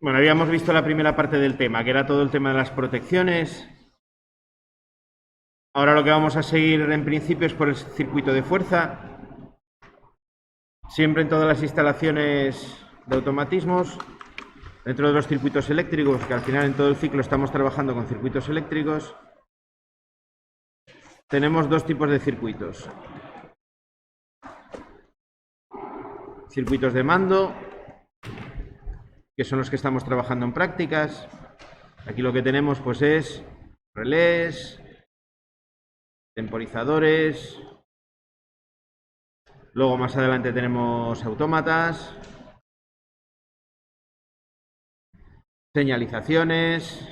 Bueno, habíamos visto la primera parte del tema, que era todo el tema de las protecciones. Ahora lo que vamos a seguir en principio es por el circuito de fuerza. Siempre en todas las instalaciones de automatismos, dentro de los circuitos eléctricos, que al final en todo el ciclo estamos trabajando con circuitos eléctricos, tenemos dos tipos de circuitos. Circuitos de mando, que son los que estamos trabajando en prácticas. Aquí lo que tenemos pues es relés, temporizadores. Luego más adelante tenemos autómatas, señalizaciones.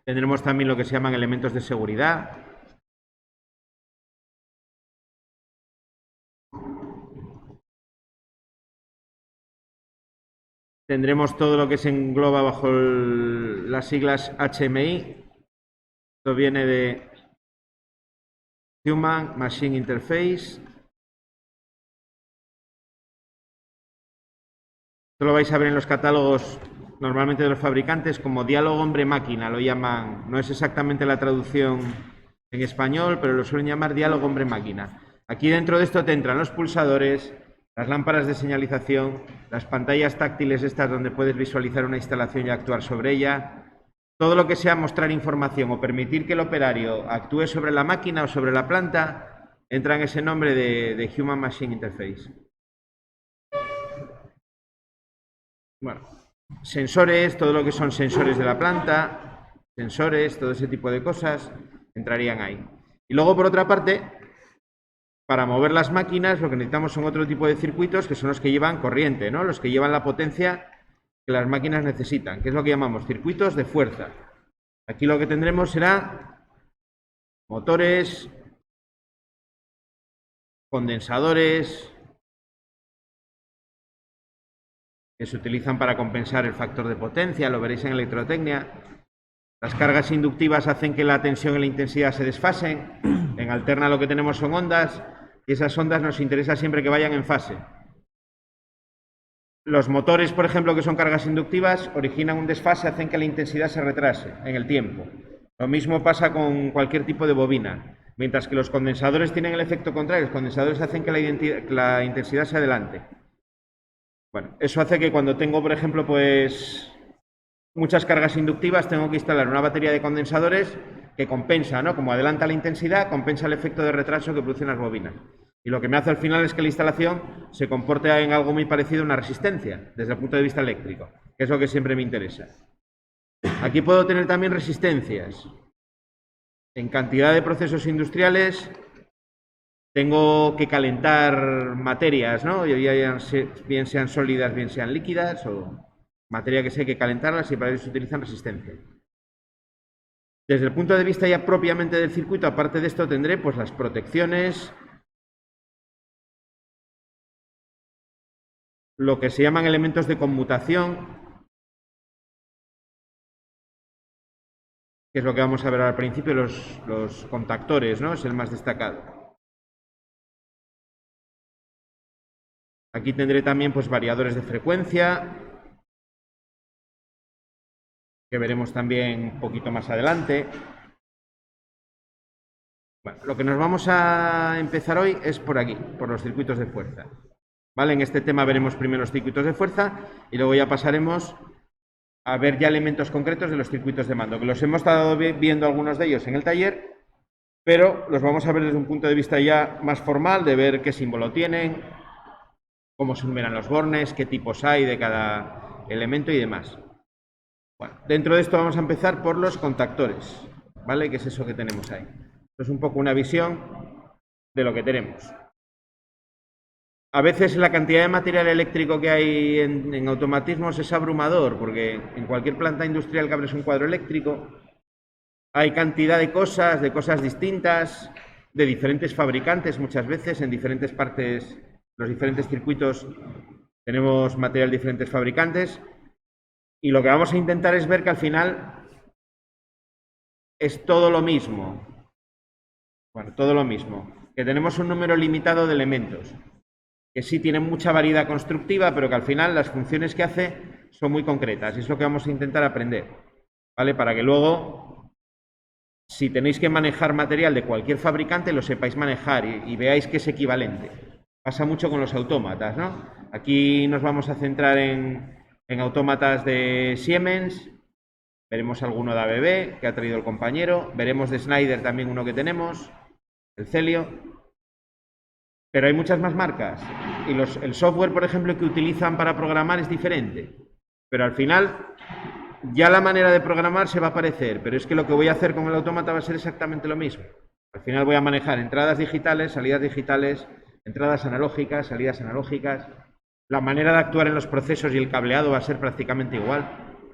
Tendremos también lo que se llaman elementos de seguridad. Tendremos todo lo que se engloba bajo las siglas HMI. Esto viene de Human Machine Interface. Esto lo vais a ver en los catálogos normalmente de los fabricantes como diálogo hombre-máquina, lo llaman. No es exactamente la traducción en español, pero lo suelen llamar diálogo hombre-máquina. Aquí dentro de esto te entran los pulsadores, las lámparas de señalización, las pantallas táctiles estas donde puedes visualizar una instalación y actuar sobre ella. Todo lo que sea mostrar información o permitir que el operario actúe sobre la máquina o sobre la planta entra en ese nombre de Human Machine Interface. Bueno, sensores, todo lo que son sensores de la planta, sensores, todo ese tipo de cosas entrarían ahí. Y luego, por otra parte, para mover las máquinas lo que necesitamos son otro tipo de circuitos que son los que llevan corriente, ¿no? Los que llevan la potencia que las máquinas necesitan, que es lo que llamamos circuitos de fuerza. Aquí lo que tendremos será motores, condensadores, que se utilizan para compensar el factor de potencia, lo veréis en electrotecnia. Las cargas inductivas hacen que la tensión y la intensidad se desfasen. En alterna lo que tenemos son ondas y esas ondas nos interesa siempre que vayan en fase. Los motores, por ejemplo, que son cargas inductivas, originan un desfase, hacen que la intensidad se retrase en el tiempo. Lo mismo pasa con cualquier tipo de bobina. Mientras que los condensadores tienen el efecto contrario, los condensadores hacen que la intensidad se adelante. Bueno, eso hace que cuando tengo, por ejemplo, pues muchas cargas inductivas, tengo que instalar una batería de condensadores que compensa, ¿no? Como adelanta la intensidad, compensa el efecto de retraso que producen las bobinas. Y lo que me hace al final es que la instalación se comporte en algo muy parecido a una resistencia, desde el punto de vista eléctrico, que es lo que siempre me interesa. Aquí puedo tener también resistencias. En cantidad de procesos industriales tengo que calentar materias, ¿no? Bien sean sólidas, bien sean líquidas, o materia que sea, hay que calentarlas y para eso se utilizan resistencias. Desde el punto de vista ya propiamente del circuito, aparte de esto tendré pues las protecciones, lo que se llaman elementos de conmutación, que es lo que vamos a ver al principio, los contactores, ¿no? Es el más destacado. Aquí tendré también pues variadores de frecuencia, que veremos también un poquito más adelante. Bueno, lo que nos vamos a empezar hoy es por aquí, por los circuitos de fuerza. ¿Vale? En este tema veremos primero los circuitos de fuerza y luego ya pasaremos a ver ya elementos concretos de los circuitos de mando, que los hemos estado viendo algunos de ellos en el taller, pero los vamos a ver desde un punto de vista ya más formal, de ver qué símbolo tienen, cómo se numeran los bornes, qué tipos hay de cada elemento y demás. Bueno, dentro de esto vamos a empezar por los contactores, ¿vale? ¿Qué es eso que tenemos ahí? Esto es un poco una visión de lo que tenemos. A veces la cantidad de material eléctrico que hay en automatismos es abrumador, porque en cualquier planta industrial que abres un cuadro eléctrico hay cantidad de cosas distintas, de diferentes fabricantes muchas veces, en diferentes partes, los diferentes circuitos tenemos material de diferentes fabricantes, y lo que vamos a intentar es ver que al final es todo lo mismo. Bueno, todo lo mismo, que tenemos un número limitado de elementos, que sí tiene mucha variedad constructiva, pero que al final las funciones que hace son muy concretas. Y es lo que vamos a intentar aprender, ¿vale? Para que luego, si tenéis que manejar material de cualquier fabricante, lo sepáis manejar y veáis que es equivalente. Pasa mucho con los autómatas, ¿no? Aquí nos vamos a centrar en autómatas de Siemens, veremos alguno de ABB que ha traído el compañero, veremos de Schneider también uno que tenemos, el Celio, pero hay muchas más marcas y el software, por ejemplo, que utilizan para programar es diferente, pero al final ya la manera de programar se va a parecer, pero es que lo que voy a hacer con el autómata va a ser exactamente lo mismo. Al final voy a manejar entradas digitales, salidas digitales, entradas analógicas, salidas analógicas. La manera de actuar en los procesos y el cableado va a ser prácticamente igual.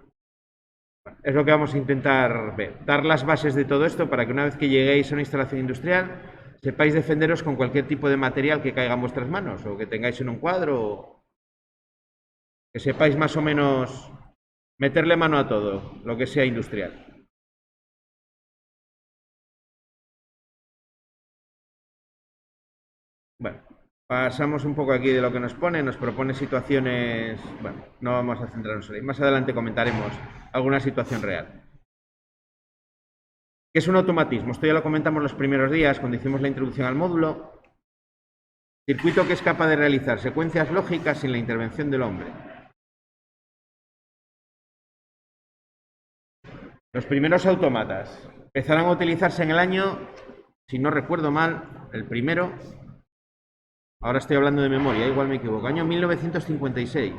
Es lo que vamos a intentar ver. Dar las bases de todo esto para que una vez que lleguéis a una instalación industrial sepáis defenderos con cualquier tipo de material que caiga en vuestras manos o que tengáis en un cuadro. Que sepáis más o menos meterle mano a todo, lo que sea industrial. Bueno, pasamos un poco aquí de lo que nos propone situaciones, bueno, no vamos a centrarnos en ahí. Más adelante comentaremos alguna situación real. ¿Qué es un automatismo? Esto ya lo comentamos los primeros días cuando hicimos la introducción al módulo. Circuito que es capaz de realizar secuencias lógicas sin la intervención del hombre. Los primeros autómatas empezaron a utilizarse en el año, si no recuerdo mal, el primero, ahora estoy hablando de memoria, igual me equivoco, año 1956.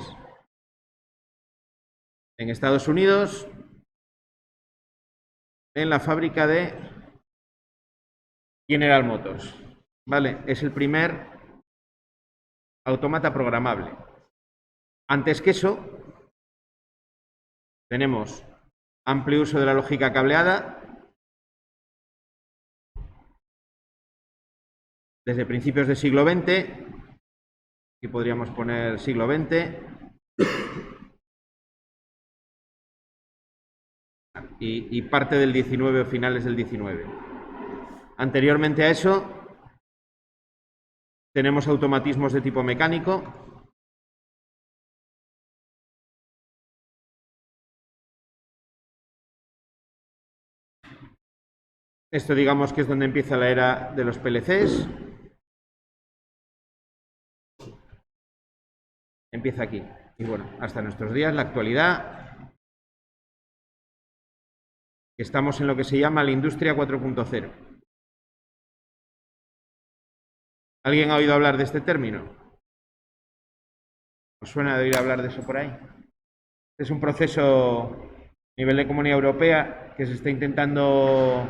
En Estados Unidos, en la fábrica de General Motors. ¿Vale? Es el primer autómata programable. Antes que eso, tenemos amplio uso de la lógica cableada desde principios del siglo XX. Aquí podríamos poner siglo XX. Y parte del 19 o finales del 19. Anteriormente a eso, tenemos automatismos de tipo mecánico. Esto digamos que es donde empieza la era de los PLCs. Empieza aquí. Y bueno, hasta nuestros días, la actualidad. Estamos en lo que se llama la industria 4.0. ¿Alguien ha oído hablar de este término? ¿Os suena de oír hablar de eso por ahí? Es un proceso a nivel de Comunidad Europea que se está intentando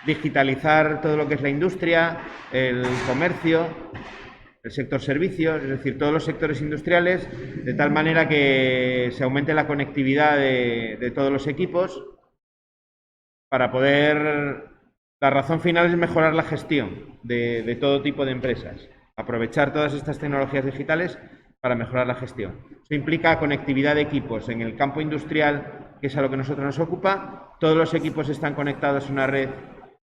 digitalizar todo lo que es la industria, el comercio, el sector servicios, es decir, todos los sectores industriales, de tal manera que se aumente la conectividad de todos los equipos para poder... La razón final es mejorar la gestión de todo tipo de empresas, aprovechar todas estas tecnologías digitales para mejorar la gestión. Eso implica conectividad de equipos en el campo industrial, que es a lo que nosotros nos ocupa. Todos los equipos están conectados a una red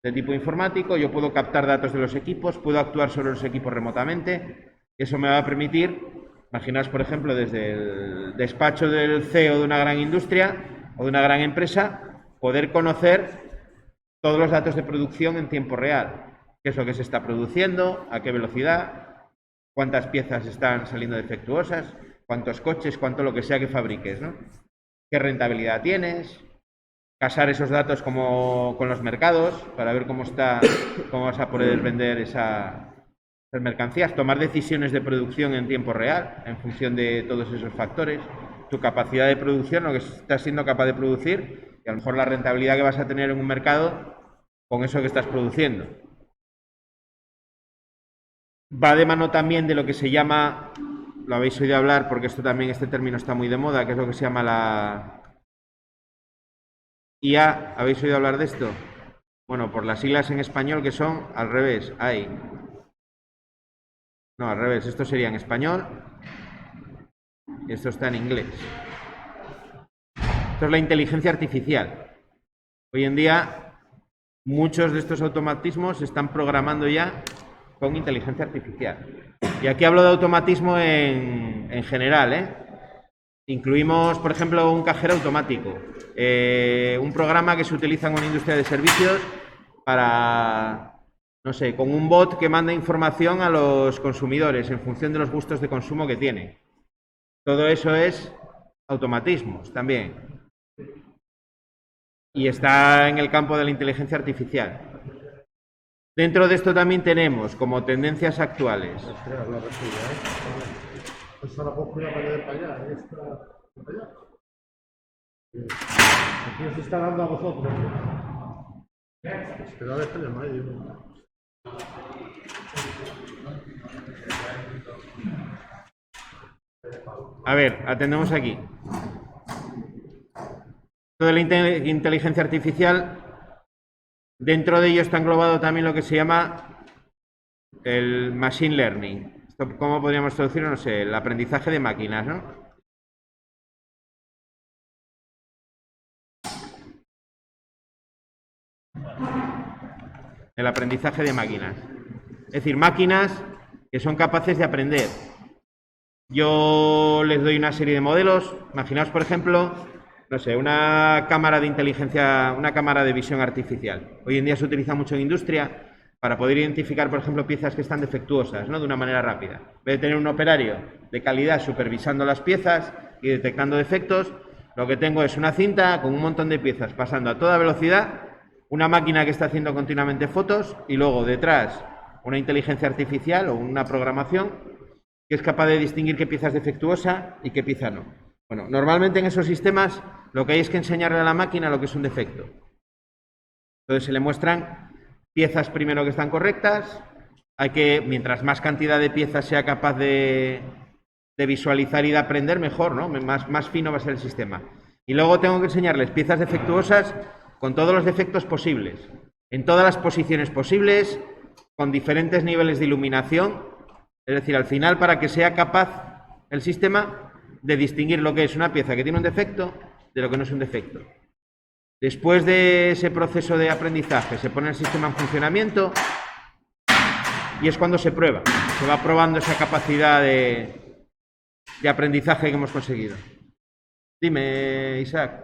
de tipo informático. Yo puedo captar datos de los equipos, puedo actuar sobre los equipos remotamente. Eso me va a permitir, imaginaos, por ejemplo, desde el despacho del CEO de una gran industria o de una gran empresa, poder conocer todos los datos de producción en tiempo real. ¿Qué es lo que se está produciendo? ¿A qué velocidad? ¿Cuántas piezas están saliendo defectuosas? ¿Cuántos coches? ¿Cuánto lo que sea que fabriques, ¿no? ¿Qué rentabilidad tienes? Casar esos datos con los mercados para ver cómo vas a poder vender esas mercancías. Tomar decisiones de producción en tiempo real en función de todos esos factores. Tu capacidad de producción, lo que estás siendo capaz de producir y a lo mejor la rentabilidad que vas a tener en un mercado con eso que estás produciendo. Va de mano también de lo que se llama, lo habéis oído hablar porque este término está muy de moda, que es lo que se llama la IA. ¿Habéis oído hablar de esto? Bueno, por las siglas en español que son al revés, AI. No, al revés, esto sería en español y esto está en inglés. Esto es la inteligencia artificial. Hoy en día muchos de estos automatismos se están programando ya con inteligencia artificial. Y aquí hablo de automatismo en general, ¿eh? Incluimos, por ejemplo, un cajero automático, un programa que se utiliza en una industria de servicios para, no sé, con un bot que manda información a los consumidores en función de los gustos de consumo que tienen. Todo eso es automatismos también. Y está en el campo de la inteligencia artificial. Dentro de esto también tenemos como tendencias actuales. Pues ahora puedo cuidar para allá, esta para allá. Aquí os está dando a vosotros. Pero a ver, que llama ahí. A ver, atendemos aquí. Toda la inteligencia artificial, dentro de ello está englobado también lo que se llama el machine learning. Esto, ¿cómo podríamos traducirlo? No sé, el aprendizaje de máquinas, ¿no? El aprendizaje de máquinas. Es decir, máquinas que son capaces de aprender. Yo les doy una serie de modelos. Imaginaos, por ejemplo, no sé, una cámara de inteligencia, una cámara de visión artificial. Hoy en día se utiliza mucho en industria para poder identificar, por ejemplo, piezas que están defectuosas, ¿no? De una manera rápida. En vez de tener un operario de calidad supervisando las piezas y detectando defectos, lo que tengo es una cinta con un montón de piezas pasando a toda velocidad, una máquina que está haciendo continuamente fotos y luego detrás una inteligencia artificial o una programación que es capaz de distinguir qué pieza es defectuosa y qué pieza no. Bueno, normalmente en esos sistemas lo que hay es que enseñarle a la máquina lo que es un defecto. Entonces se le muestran piezas primero que están correctas. Hay que, mientras más cantidad de piezas sea capaz de visualizar y de aprender, mejor, ¿no? Más fino va a ser el sistema. Y luego tengo que enseñarles piezas defectuosas con todos los defectos posibles, en todas las posiciones posibles, con diferentes niveles de iluminación. Es decir, al final, para que sea capaz el sistema de distinguir lo que es una pieza que tiene un defecto de lo que no es un defecto. Después de ese proceso de aprendizaje, se pone el sistema en funcionamiento y es cuando se prueba. Se va probando esa capacidad de aprendizaje que hemos conseguido. Dime, Isaac.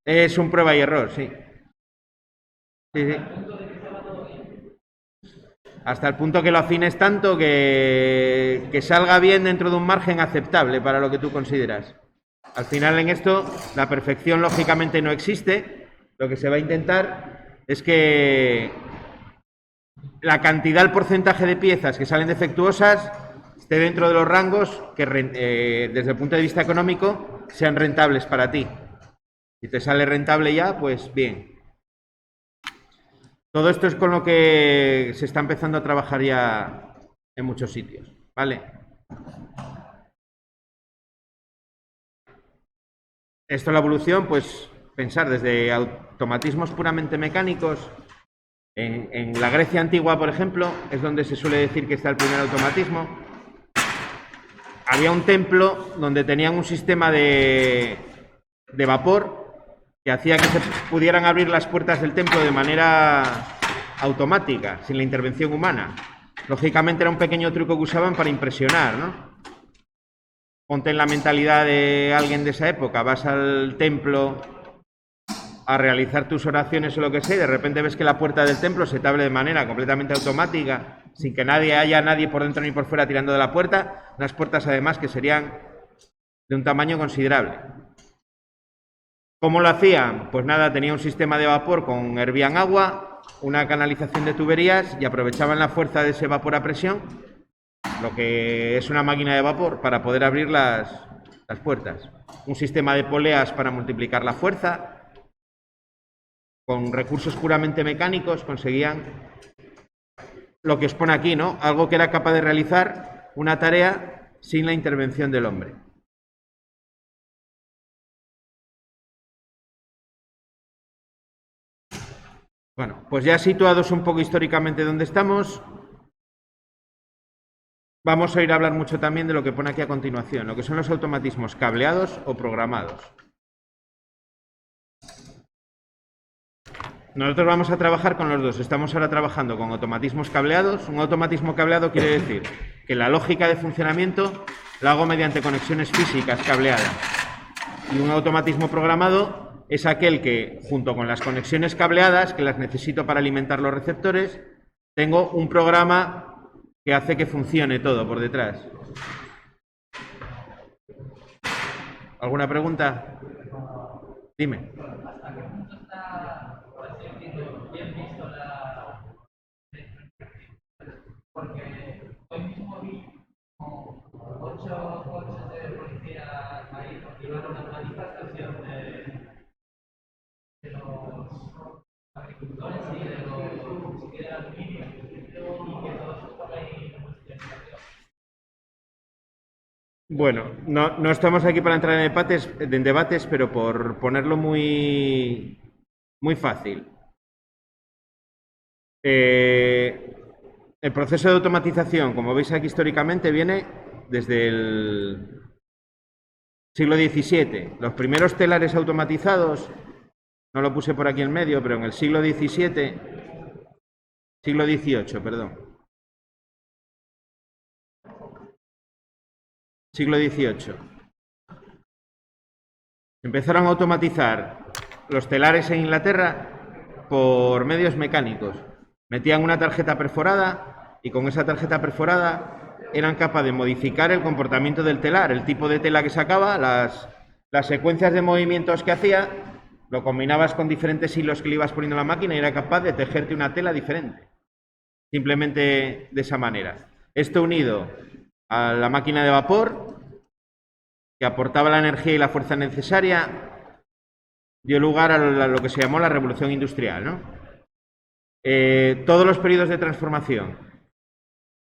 Es un prueba y error, sí. Sí, sí. Hasta el punto que lo afines tanto que salga bien dentro de un margen aceptable para lo que tú consideras. Al final en esto la perfección lógicamente no existe. Lo que se va a intentar es que la cantidad, el porcentaje de piezas que salen defectuosas esté dentro de los rangos que desde el punto de vista económico sean rentables para ti. Si te sale rentable ya, pues bien. Todo esto es con lo que se está empezando a trabajar ya en muchos sitios, ¿vale? Esto, la evolución, pues pensar desde automatismos puramente mecánicos. En la Grecia antigua, por ejemplo, es donde se suele decir que está el primer automatismo. Había un templo donde tenían un sistema de vapor que hacía que se pudieran abrir las puertas del templo de manera automática, sin la intervención humana. Lógicamente era un pequeño truco que usaban para impresionar, ¿no? Ponte en la mentalidad de alguien de esa época, vas al templo a realizar tus oraciones o lo que sea, y de repente ves que la puerta del templo se te abre de manera completamente automática, sin que haya nadie por dentro ni por fuera tirando de la puerta, unas puertas además que serían de un tamaño considerable. ¿Cómo lo hacían? Pues nada, tenía un sistema de vapor con hervían agua, una canalización de tuberías y aprovechaban la fuerza de ese vapor a presión, lo que es una máquina de vapor, para poder abrir las puertas. Un sistema de poleas para multiplicar la fuerza. Con recursos puramente mecánicos conseguían lo que os pone aquí, ¿no? Algo que era capaz de realizar una tarea sin la intervención del hombre. Bueno, pues ya situados un poco históricamente donde estamos, vamos a ir a hablar mucho también de lo que pone aquí a continuación, lo que son los automatismos cableados o programados. nosotros vamos a trabajar con los dos. Estamos ahora trabajando con automatismos cableados. Un automatismo cableado quiere decir que la lógica de funcionamiento la hago mediante conexiones físicas cableadas. Y un automatismo programado es aquel que, junto con las conexiones cableadas, que las necesito para alimentar los receptores, tengo un programa que hace que funcione todo por detrás. ¿Alguna pregunta? Dime. ¿Hasta qué punto está, por así decirlo, bien visto la... Porque hoy mismo vi como 8 coches de policía ahí porque iban a una manifestación de los agricultores y de los que eran aluminio y que todos están ahí en cuestión. Bueno, no estamos aquí para entrar en debates, pero por ponerlo muy fácil. El proceso de automatización, como veis aquí históricamente, viene desde el siglo XVII. Los primeros telares automatizados, no lo puse por aquí en medio, pero en el siglo XVII, siglo XVIII, perdón. Siglo XVIII. Empezaron a automatizar los telares en Inglaterra por medios mecánicos. Metían una tarjeta perforada y con esa tarjeta perforada eran capaces de modificar el comportamiento del telar, el tipo de tela que sacaba, las secuencias de movimientos que hacía, lo combinabas con diferentes hilos que le ibas poniendo a la máquina y era capaz de tejerte una tela diferente. Simplemente de esa manera. Esto unido a la máquina de vapor, que aportaba la energía y la fuerza necesaria, dio lugar a lo que se llamó la revolución industrial, ¿no? Todos los periodos de transformación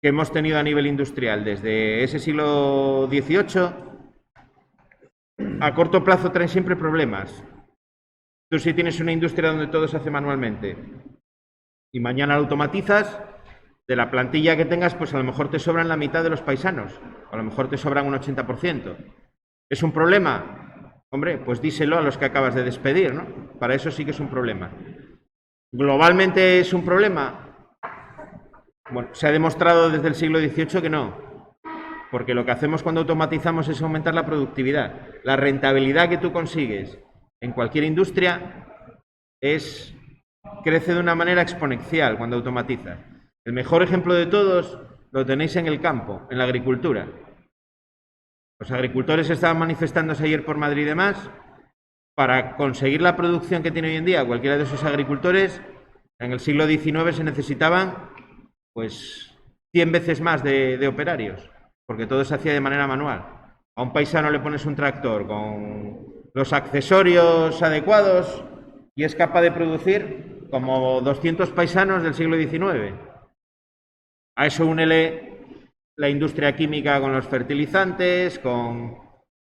que hemos tenido a nivel industrial desde ese siglo XVIII, a corto plazo traen siempre problemas. Tú si tienes una industria donde todo se hace manualmente y mañana lo automatizas, de la plantilla que tengas, pues a lo mejor te sobran la mitad de los paisanos, a lo mejor te sobran un 80%. ¿Es un problema? Hombre, pues díselo a los que acabas de despedir, ¿no? Para eso sí que es un problema. ¿Globalmente es un problema? Bueno, se ha demostrado desde el siglo XVIII que no, porque lo que hacemos cuando automatizamos es aumentar la productividad. La rentabilidad que tú consigues en cualquier industria crece de una manera exponencial cuando automatizas. El mejor ejemplo de todos lo tenéis en el campo, en la agricultura. Los agricultores estaban manifestándose ayer por Madrid y demás. Para conseguir la producción que tiene hoy en día cualquiera de esos agricultores, en el siglo XIX se necesitaban pues 100 veces más de operarios, porque todo se hacía de manera manual. A un paisano le pones un tractor con los accesorios adecuados y es capaz de producir como 200 paisanos del siglo XIX. A eso únele la industria química con los fertilizantes, con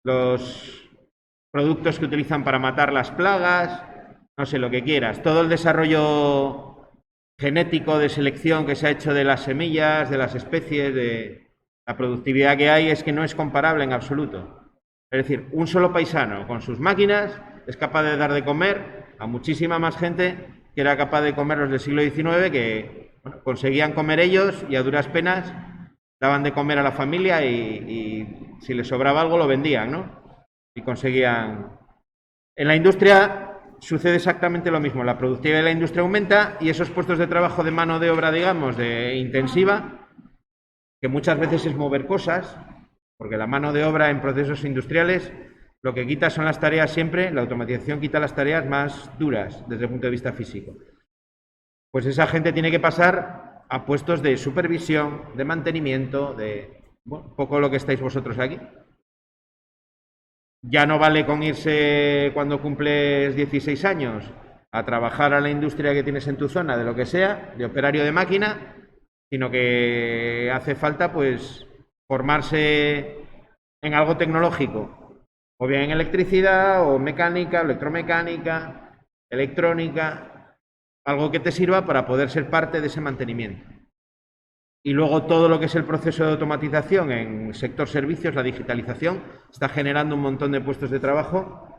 los productos que utilizan para matar las plagas, no sé, lo que quieras. Todo el desarrollo genético de selección que se ha hecho de las semillas, de las especies, de la productividad que hay, es que no es comparable en absoluto. Es decir, un solo paisano con sus máquinas es capaz de dar de comer a muchísima más gente que era capaz de comer los del siglo XIX, que conseguían comer ellos y a duras penas daban de comer a la familia y si les sobraba algo lo vendían, ¿no? Y conseguían... En la industria sucede exactamente lo mismo. La productividad de la industria aumenta y esos puestos de trabajo de mano de obra, digamos, de intensiva, que muchas veces es mover cosas, porque la mano de obra en procesos industriales lo que quita son las tareas siempre, la automatización quita las tareas más duras desde el punto de vista físico. Pues esa gente tiene que pasar a puestos de supervisión, de mantenimiento, de bueno, un poco lo que estáis vosotros aquí. Ya no vale con irse cuando cumples 16 años a trabajar a la industria que tienes en tu zona, de lo que sea, de operario de máquina, sino que hace falta pues formarse en algo tecnológico, o bien en electricidad, o mecánica, electromecánica, electrónica, algo que te sirva para poder ser parte de ese mantenimiento. Y luego todo lo que es el proceso de automatización en sector servicios, la digitalización, está generando un montón de puestos de trabajo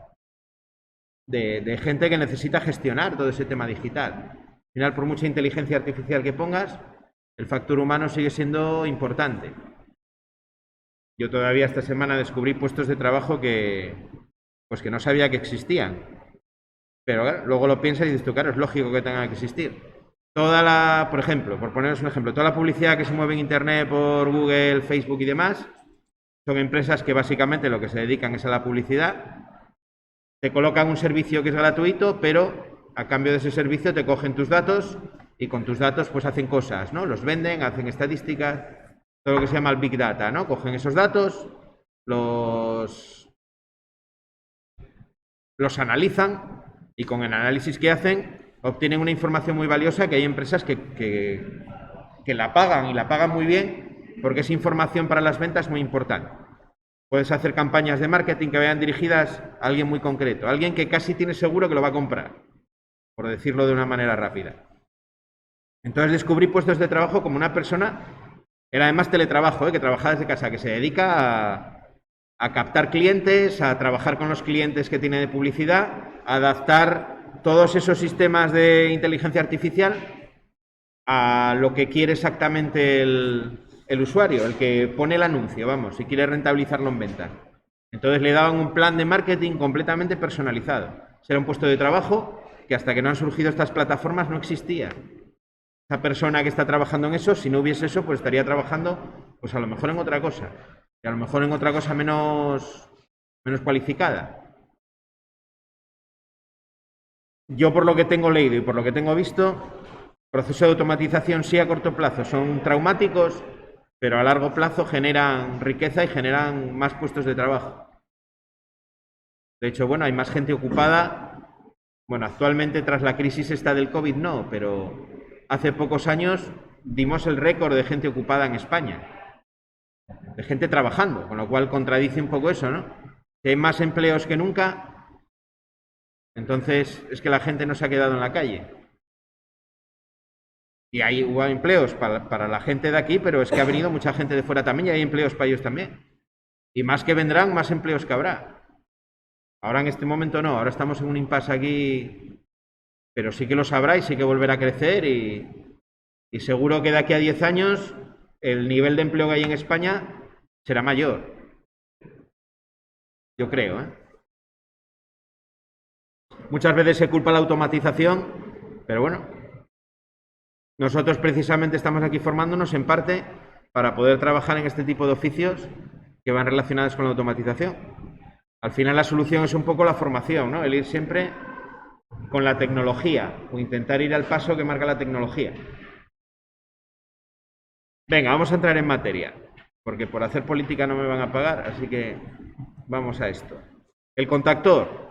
de gente que necesita gestionar todo ese tema digital. Al final, por mucha inteligencia artificial que pongas, el factor humano sigue siendo importante. Yo todavía esta semana descubrí puestos de trabajo que no sabía que existían. Pero claro, luego lo piensas y dices tú, claro, es lógico que tengan que existir. Por ejemplo, por poneros un ejemplo, toda la publicidad que se mueve en Internet por Google, Facebook y demás, son empresas que básicamente lo que se dedican es a la publicidad. Te colocan un servicio que es gratuito, pero a cambio de ese servicio te cogen tus datos y con tus datos pues hacen cosas, ¿no? Los venden, hacen estadísticas, todo lo que se llama el Big Data, ¿no? Cogen esos datos, los analizan y con el análisis que hacen obtienen una información muy valiosa que hay empresas que la pagan y la pagan muy bien porque esa información para las ventas es muy importante. Puedes hacer campañas de marketing que vayan dirigidas a alguien muy concreto, a alguien que casi tiene seguro que lo va a comprar, por decirlo de una manera rápida. Entonces descubrí puestos de trabajo como una persona, era además teletrabajo, que trabajaba desde casa, que se dedica a captar clientes, a trabajar con los clientes que tiene de publicidad, a adaptar todos esos sistemas de inteligencia artificial a lo que quiere exactamente el usuario, el que pone el anuncio, vamos, si quiere rentabilizarlo en ventas. Entonces le daban un plan de marketing completamente personalizado. Era un puesto de trabajo que hasta que no han surgido estas plataformas no existía. Esa persona que está trabajando en eso, si no hubiese eso, pues estaría trabajando, pues a lo mejor en otra cosa. Y a lo mejor en otra cosa menos cualificada. Yo por lo que tengo leído y por lo que tengo visto, procesos de automatización sí a corto plazo son traumáticos, pero a largo plazo generan riqueza y generan más puestos de trabajo. De hecho, bueno, hay más gente ocupada. Bueno, actualmente tras la crisis esta del COVID no, pero hace pocos años dimos el récord de gente ocupada en España. De gente trabajando, con lo cual contradice un poco eso, ¿no? Si hay más empleos que nunca, entonces es que la gente no se ha quedado en la calle. Y hubo empleos para la gente de aquí, pero es que ha venido mucha gente de fuera también y hay empleos para ellos también. Y más que vendrán, más empleos que habrá. Ahora en este momento no, ahora estamos en un impasse aquí, pero sí que los habrá y sí que volverá a crecer y seguro que de aquí a 10 años el nivel de empleo que hay en España será mayor. Yo creo, ¿eh? Muchas veces se culpa la automatización, pero bueno, nosotros precisamente estamos aquí formándonos en parte para poder trabajar en este tipo de oficios que van relacionados con la automatización. Al final la solución es un poco la formación, ¿no? El ir siempre con la tecnología o intentar ir al paso que marca la tecnología. Venga, vamos a entrar en materia, porque por hacer política no me van a pagar, así que vamos a esto. El contactor.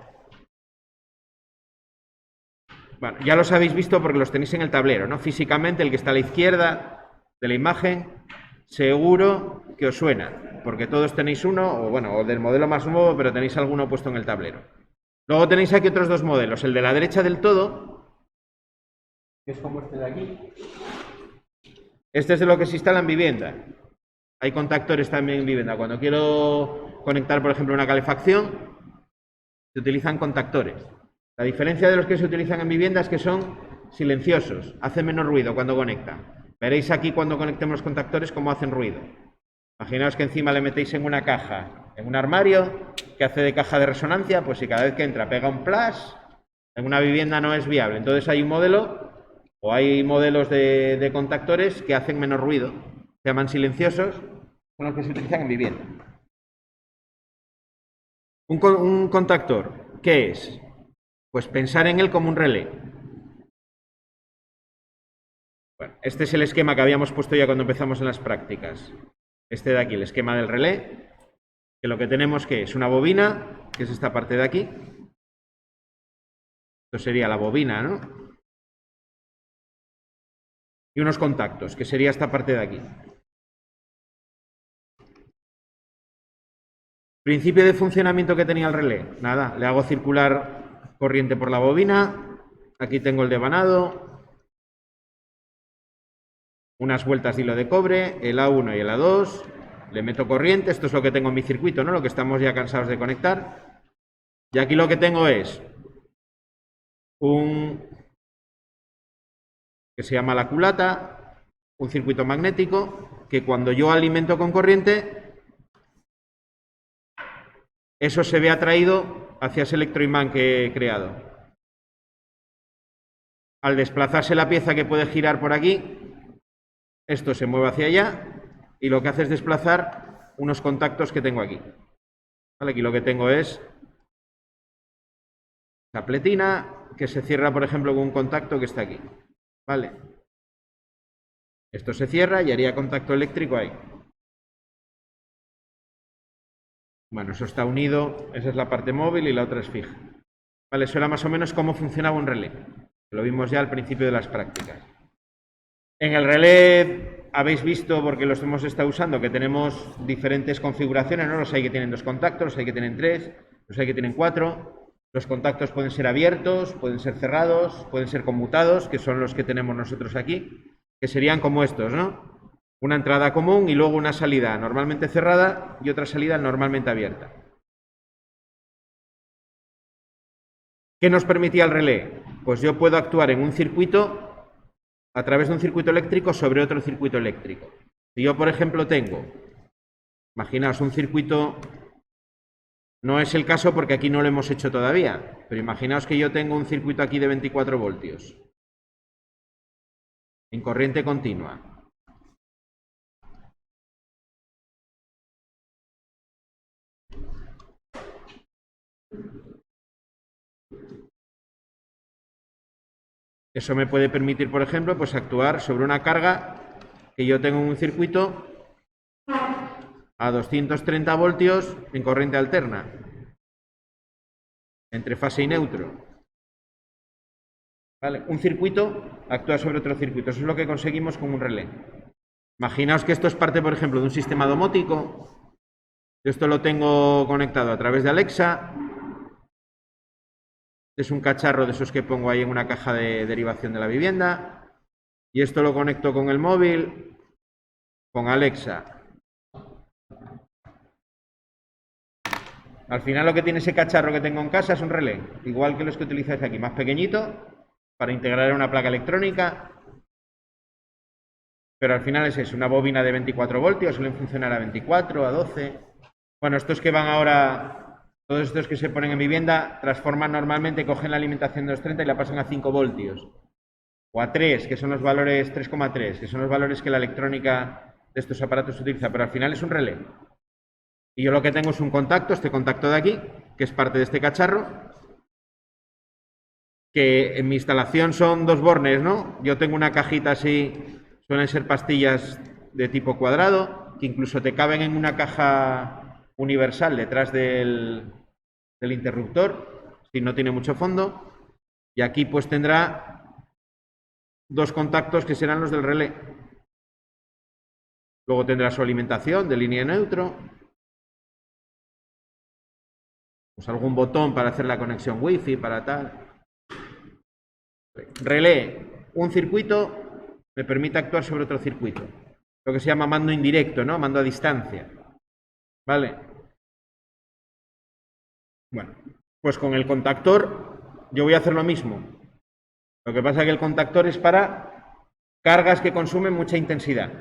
Bueno, ya los habéis visto porque los tenéis en el tablero, ¿no? Físicamente, el que está a la izquierda de la imagen, seguro que os suena, porque todos tenéis uno, o del modelo más nuevo, pero tenéis alguno puesto en el tablero. Luego tenéis aquí otros dos modelos, el de la derecha del todo, que es como este de aquí. Este es de lo que se instala en vivienda. Hay contactores también en vivienda. Cuando quiero conectar, por ejemplo, una calefacción, se utilizan contactores. La diferencia de los que se utilizan en vivienda es que son silenciosos, hacen menos ruido cuando conectan. Veréis aquí cuando conectemos los contactores cómo hacen ruido. Imaginaos que encima le metéis en una caja, en un armario, que hace de caja de resonancia, pues si cada vez que entra pega un flash, en una vivienda no es viable. Entonces hay un modelo, o hay modelos de contactores que hacen menos ruido, se llaman silenciosos, son los que se utilizan en vivienda. Un contactor, ¿qué es? Pues pensar en él como un relé. Bueno, este es el esquema que habíamos puesto ya cuando empezamos en las prácticas. Este de aquí, el esquema del relé, que lo que tenemos que es una bobina, que es esta parte de aquí. Esto sería la bobina, ¿no? Y unos contactos, que sería esta parte de aquí. Principio de funcionamiento que tenía el relé. Nada, le hago circular corriente por la bobina. Aquí tengo el devanado. Unas vueltas de hilo de cobre, el A1 y el A2. Le meto corriente. Esto es lo que tengo en mi circuito, ¿no? Lo que estamos ya cansados de conectar. Y aquí lo que tengo es que se llama la culata, un circuito magnético, que cuando yo alimento con corriente, eso se ve atraído hacia ese electroimán que he creado. Al desplazarse la pieza que puede girar por aquí, esto se mueve hacia allá y lo que hace es desplazar unos contactos que tengo aquí. ¿Vale? Aquí lo que tengo es la pletina que se cierra, por ejemplo, con un contacto que está aquí. ¿Vale? Esto se cierra y haría contacto eléctrico ahí. Bueno, eso está unido, esa es la parte móvil y la otra es fija. Vale, eso era más o menos cómo funcionaba un relé. Lo vimos ya al principio de las prácticas. En el relé habéis visto, porque los hemos estado usando, que tenemos diferentes configuraciones, ¿no? Los hay que tienen 2 contactos, los hay que tienen 3, los hay que tienen 4. Los contactos pueden ser abiertos, pueden ser cerrados, pueden ser conmutados, que son los que tenemos nosotros aquí, que serían como estos, ¿no? Una entrada común y luego una salida normalmente cerrada y otra salida normalmente abierta. ¿Qué nos permitía el relé? Pues yo puedo actuar en un circuito, a través de un circuito eléctrico sobre otro circuito eléctrico. Si yo, por ejemplo, tengo, imaginaos un circuito, no es el caso porque aquí no lo hemos hecho todavía, pero imaginaos que yo tengo un circuito aquí de 24 voltios, en corriente continua. Eso me puede permitir, por ejemplo, pues actuar sobre una carga que yo tengo en un circuito a 230 voltios en corriente alterna, entre fase y neutro. ¿Vale? Un circuito actúa sobre otro circuito. Eso es lo que conseguimos con un relé. Imaginaos que esto es parte, por ejemplo, de un sistema domótico. Esto lo tengo conectado a través de Alexa. Es un cacharro de esos que pongo ahí en una caja de derivación de la vivienda. Y esto lo conecto con el móvil, con Alexa. Al final lo que tiene ese cacharro que tengo en casa es un relé, igual que los que utilizáis aquí, más pequeñito, para integrar en una placa electrónica. Pero al final es eso, una bobina de 24 voltios, suelen funcionar a 24, a 12. Bueno, estos que van ahora... Todos estos que se ponen en vivienda transforman normalmente, cogen la alimentación de 230 y la pasan a 5 voltios. O a 3, que son los valores 3,3, que son los valores que la electrónica de estos aparatos utiliza. Pero al final es un relé. Y yo lo que tengo es un contacto, este contacto de aquí, que es parte de este cacharro, que en mi instalación son 2 bornes, ¿no? Yo tengo una cajita así, suelen ser pastillas de tipo cuadrado, que incluso te caben en una caja universal detrás del interruptor, si no tiene mucho fondo, y aquí pues tendrá 2 contactos que serán los del relé. Luego tendrá su alimentación de línea neutro, pues algún botón para hacer la conexión wifi, para tal. Relé, un circuito me permite actuar sobre otro circuito, lo que se llama mando indirecto, ¿no? Mando a distancia. ¿Vale? Bueno, pues con el contactor yo voy a hacer lo mismo. Lo que pasa es que el contactor es para cargas que consumen mucha intensidad.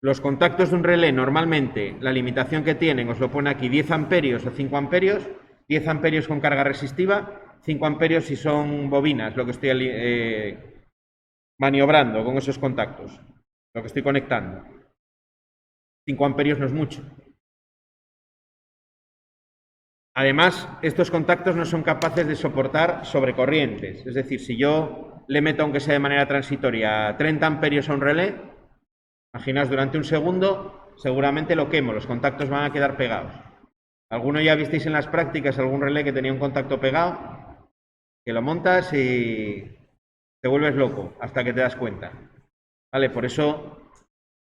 Los contactos de un relé normalmente, la limitación que tienen, os lo pone aquí, 10 amperios o 5 amperios, 10 amperios con carga resistiva, 5 amperios si son bobinas, lo que estoy maniobrando con esos contactos, lo que estoy conectando. 5 amperios no es mucho. Además, estos contactos no son capaces de soportar sobrecorrientes. Es decir, si yo le meto, aunque sea de manera transitoria, 30 amperios a un relé, imaginaos, durante un segundo, seguramente lo quemo, los contactos van a quedar pegados. ¿Alguno ya visteis en las prácticas algún relé que tenía un contacto pegado? Que lo montas y te vuelves loco hasta que te das cuenta. ¿Vale? Por eso,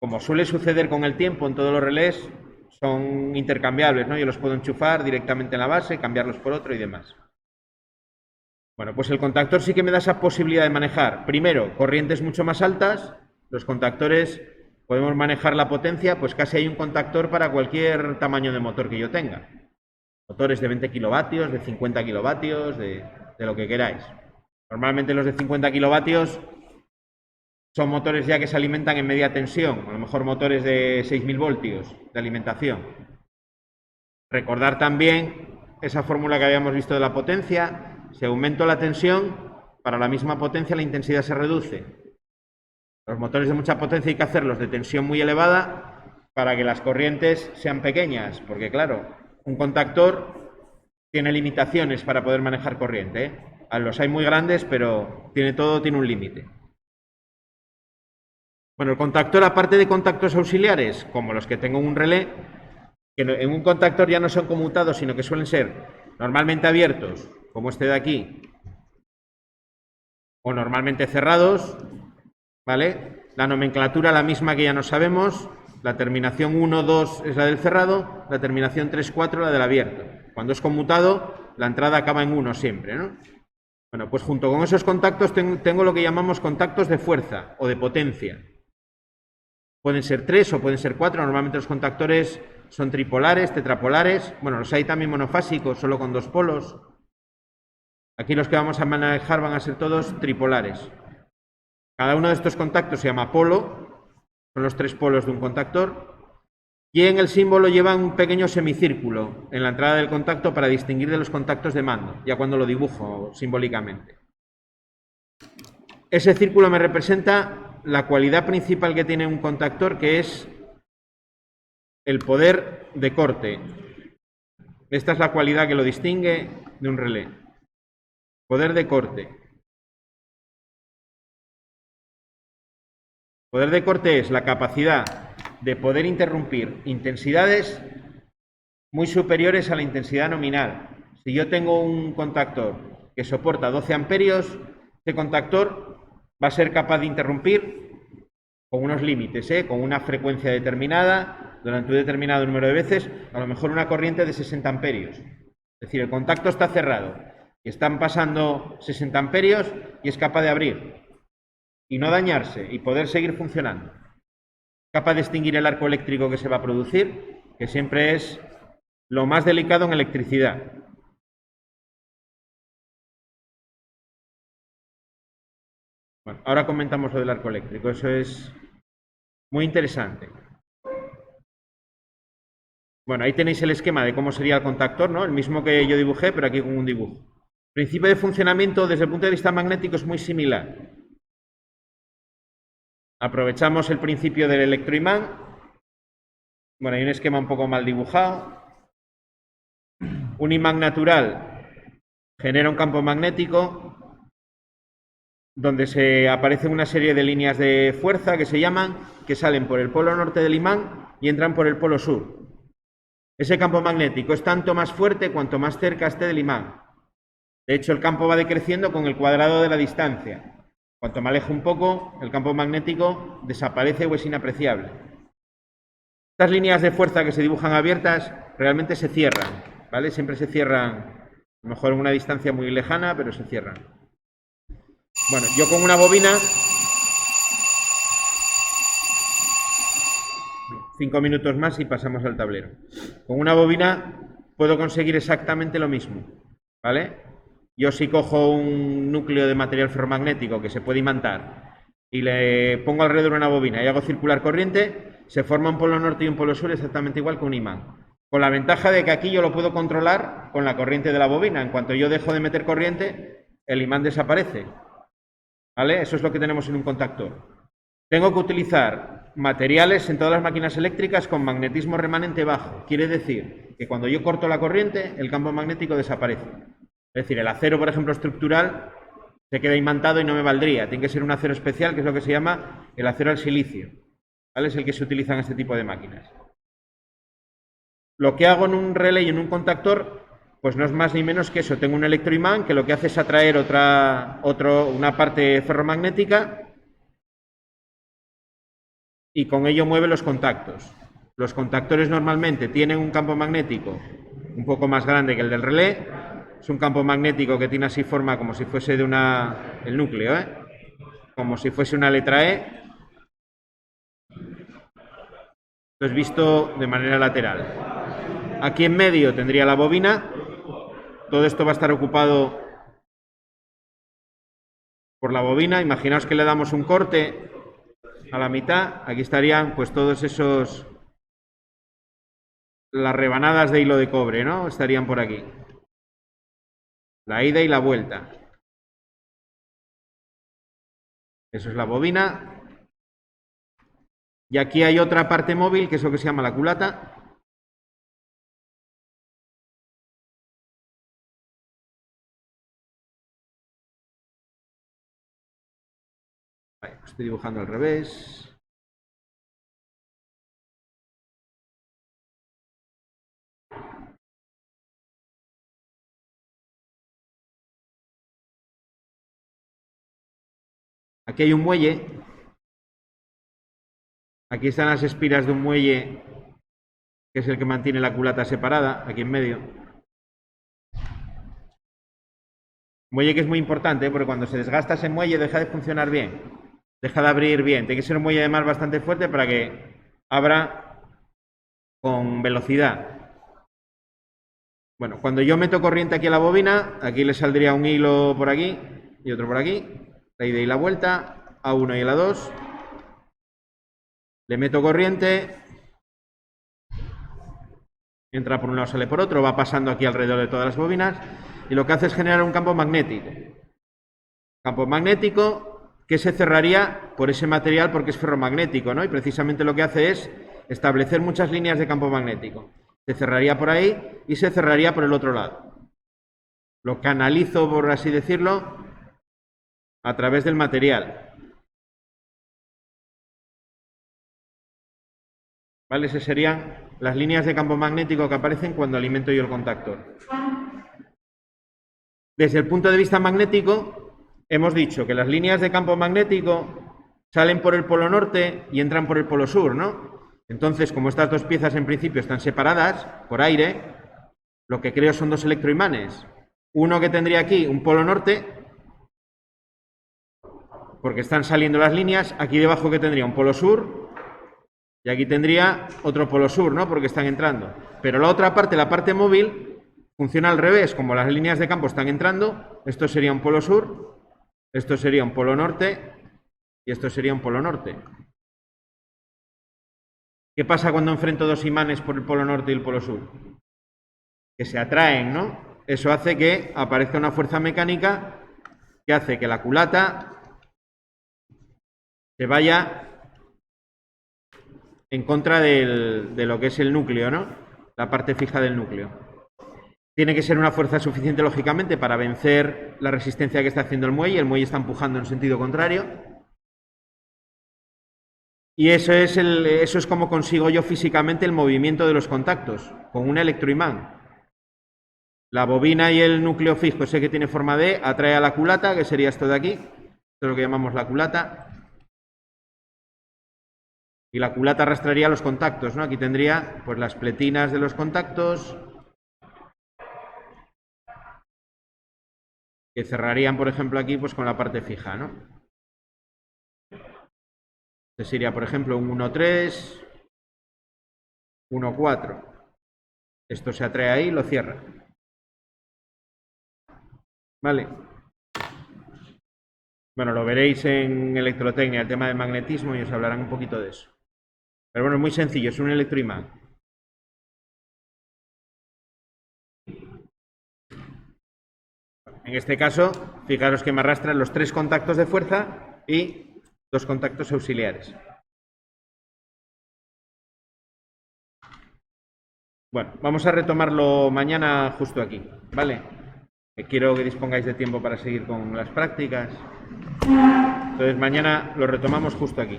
como suele suceder con el tiempo en todos los relés, son intercambiables, ¿no? Yo los puedo enchufar directamente en la base, cambiarlos por otro y demás. Bueno, pues el contactor sí que me da esa posibilidad de manejar, primero, corrientes mucho más altas. Los contactores podemos manejar la potencia, pues casi hay un contactor para cualquier tamaño de motor que yo tenga. Motores de 20 kilovatios, de 50 kilovatios, de de lo que queráis. Normalmente los de 50 kilovatios son motores ya que se alimentan en media tensión, a lo mejor motores de 6.000 voltios de alimentación. Recordar también esa fórmula que habíamos visto de la potencia. Si aumento la tensión, para la misma potencia la intensidad se reduce. Los motores de mucha potencia hay que hacerlos de tensión muy elevada para que las corrientes sean pequeñas, porque claro, un contactor tiene limitaciones para poder manejar corriente, ¿eh? Los hay muy grandes, pero todo tiene un límite. Bueno, el contactor, aparte de contactos auxiliares, como los que tengo en un relé, que en un contactor ya no son conmutados, sino que suelen ser normalmente abiertos, como este de aquí, o normalmente cerrados, ¿vale? La nomenclatura la misma que ya no sabemos. La terminación 1, 2 es la del cerrado, la terminación 3, 4 la del abierto. Cuando es conmutado, la entrada acaba en 1 siempre, ¿no? Bueno, pues junto con esos contactos tengo lo que llamamos contactos de fuerza o de potencia. Pueden ser 3 o pueden ser 4. Normalmente los contactores son tripolares, tetrapolares. Bueno, los hay también monofásicos, solo con 2 polos. Aquí los que vamos a manejar van a ser todos tripolares. Cada uno de estos contactos se llama polo. Son los 3 polos de un contactor. Y en el símbolo lleva un pequeño semicírculo en la entrada del contacto para distinguir de los contactos de mando, ya cuando lo dibujo simbólicamente. Ese círculo me representa la cualidad principal que tiene un contactor, que es el poder de corte. Esta es la cualidad que lo distingue de un relé. Poder de corte. Poder de corte es la capacidad de poder interrumpir intensidades muy superiores a la intensidad nominal. Si yo tengo un contactor que soporta 12 amperios, ese contactor va a ser capaz de interrumpir con unos límites, con una frecuencia determinada, durante un determinado número de veces, a lo mejor una corriente de 60 amperios. Es decir, el contacto está cerrado y están pasando 60 amperios y es capaz de abrir y no dañarse y poder seguir funcionando. Capaz de extinguir el arco eléctrico que se va a producir, que siempre es lo más delicado en electricidad. Bueno, ahora comentamos lo del arco eléctrico, eso es muy interesante. Bueno, ahí tenéis el esquema de cómo sería el contactor, ¿no? El mismo que yo dibujé, pero aquí con un dibujo. El principio de funcionamiento desde el punto de vista magnético es muy similar. Aprovechamos el principio del electroimán. Bueno, hay un esquema un poco mal dibujado. Un imán natural genera un campo magnético donde se aparecen una serie de líneas de fuerza que se llaman, que salen por el polo norte del imán y entran por el polo sur. Ese campo magnético es tanto más fuerte cuanto más cerca esté del imán. De hecho, el campo va decreciendo con el cuadrado de la distancia. Cuanto me alejo un poco, el campo magnético desaparece o es inapreciable. Estas líneas de fuerza que se dibujan abiertas realmente se cierran, ¿vale? Siempre se cierran, a lo mejor en una distancia muy lejana, pero se cierran. Bueno, yo con una bobina, 5 minutos más y pasamos al tablero. Con una bobina puedo conseguir exactamente lo mismo, ¿vale? Yo si cojo un núcleo de material ferromagnético que se puede imantar y le pongo alrededor una bobina y hago circular corriente, se forma un polo norte y un polo sur exactamente igual que un imán. Con la ventaja de que aquí yo lo puedo controlar con la corriente de la bobina. En cuanto yo dejo de meter corriente, el imán desaparece, ¿vale? Eso es lo que tenemos en un contactor. Tengo que utilizar materiales en todas las máquinas eléctricas con magnetismo remanente bajo. Quiere decir que cuando yo corto la corriente, el campo magnético desaparece. Es decir, el acero, por ejemplo, estructural, se queda imantado y no me valdría. Tiene que ser un acero especial, que es lo que se llama el acero al silicio, ¿vale? Es el que se utiliza en este tipo de máquinas. Lo que hago en un relé y en un contactor, pues no es más ni menos que eso. Tengo un electroimán que lo que hace es atraer una parte ferromagnética y con ello mueve los contactos. Los contactores normalmente tienen un campo magnético un poco más grande que el del relé. Es un campo magnético que tiene así forma como si fuese de el núcleo, como si fuese una letra E. Esto es visto de manera lateral. Aquí en medio tendría la bobina. Todo esto va a estar ocupado por la bobina. Imaginaos que le damos un corte a la mitad. Aquí estarían pues todos esos, las rebanadas de hilo de cobre, ¿no? Estarían por aquí. La ida y la vuelta. Eso es la bobina. Y aquí hay otra parte móvil, que es lo que se llama la culata. Vale, estoy dibujando al revés. Aquí hay un muelle. Aquí están las espiras de un muelle, que es el que mantiene la culata separada, aquí en medio. Muelle que es muy importante, porque cuando se desgasta ese muelle deja de funcionar bien. Deja de abrir bien. Tiene que ser un muelle además bastante fuerte para que abra con velocidad. Bueno, cuando yo meto corriente aquí a la bobina, aquí le saldría un hilo por aquí y otro por aquí. La ida y la vuelta, A1 y A2. Le meto corriente. Entra por un lado, sale por otro, va pasando aquí alrededor de todas las bobinas. Y lo que hace es generar un campo magnético. Campo magnético que se cerraría por ese material porque es ferromagnético, ¿no? Y precisamente lo que hace es establecer muchas líneas de campo magnético. Se cerraría por ahí y se cerraría por el otro lado. Lo canalizo, por así decirlo, a través del material. ¿Vale? Esas serían las líneas de campo magnético que aparecen cuando alimento yo el contactor. Desde el punto de vista magnético, hemos dicho que las líneas de campo magnético salen por el polo norte y entran por el polo sur, ¿no? Entonces, como estas dos piezas en principio están separadas por aire, lo que creo son dos electroimanes. Uno que tendría aquí un polo norte, porque están saliendo las líneas, aquí debajo que tendría un polo sur, y aquí tendría otro polo sur, ¿no? Porque están entrando. Pero la otra parte, la parte móvil, funciona al revés. Como las líneas de campo están entrando, esto sería un polo sur, esto sería un polo norte y esto sería un polo norte. ¿Qué pasa cuando enfrento dos imanes por el polo norte y el polo sur? Que se atraen, ¿no? Eso hace que aparezca una fuerza mecánica que hace que la culata se vaya en contra de lo que es el núcleo, ¿no? La parte fija del núcleo. Tiene que ser una fuerza suficiente, lógicamente, para vencer la resistencia que está haciendo el muelle. El muelle está empujando en sentido contrario. Y eso es como consigo yo físicamente el movimiento de los contactos, con un electroimán. La bobina y el núcleo fijo, ese que tiene forma D, atrae a la culata, que sería esto de aquí. Esto es lo que llamamos la culata. Y la culata arrastraría los contactos, ¿no? Aquí tendría pues las pletinas de los contactos que cerrarían, por ejemplo, aquí pues con la parte fija, ¿no? Este sería, por ejemplo, un 1,3, 1,4. Esto se atrae ahí y lo cierra. ¿Vale? Bueno, lo veréis en electrotecnia, el tema del magnetismo, y os hablarán un poquito de eso. Pero bueno, es muy sencillo, es un electroimán. En este caso, fijaros que me arrastran los 3 contactos de fuerza y 2 contactos auxiliares. Bueno, vamos a retomarlo mañana justo aquí, ¿vale? Quiero que dispongáis de tiempo para seguir con las prácticas. Entonces mañana lo retomamos justo aquí.